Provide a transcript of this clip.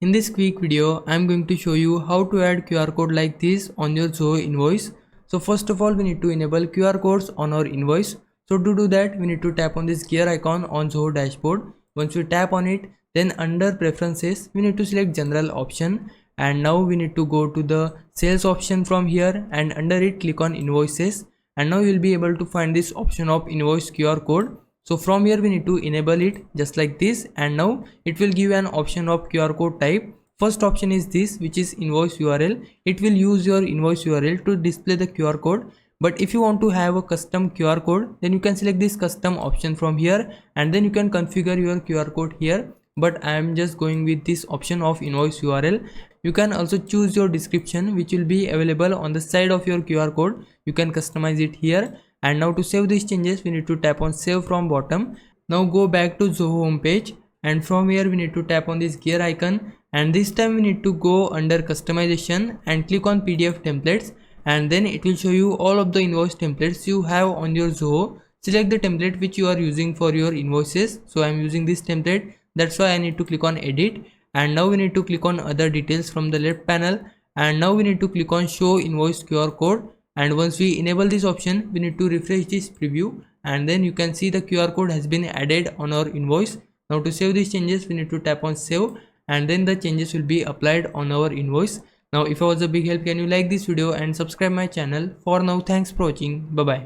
In this quick video, I am going to show you how to add QR code like this on your Zoho invoice. So first of all, we need to enable QR codes on our invoice. So to do that, we need to tap on this gear icon on Zoho dashboard. Once we tap on it, then under preferences, we need to select general option. And now we need to go to the sales option from here, and under it click on invoices. And now you will be able to find this option of invoice QR code. So from here we need to enable it just like this, and now it will give an option of QR code type. First option is this, which is invoice URL. It will use your invoice URL to display the QR code. But if you want to have a custom QR code, then you can select this custom option from here, and then you can configure your QR code here. But I am just going with this option of invoice URL. You can also choose your description, which will be available on the side of your QR code. You can customize it here. And now to save these changes, we need to tap on save from bottom. Now go back to Zoho homepage, and from here we need to tap on this gear icon, and this time we need to go under customization and click on PDF templates, and then it will show you all of the invoice templates you have on your Zoho. Select the template which you are using for your invoices. So I am using this template, that's why I need to click on edit, and now we need to click on other details from the left panel, and now we need to click on show invoice QR code. And once we enable this option, we need to refresh this preview, and then you can see the QR code has been added on our invoice. Now to save these changes, we need to tap on save, and then the changes will be applied on our invoice. Now if I was a big help, can you like this video and subscribe my channel. For now, thanks for watching. Bye bye.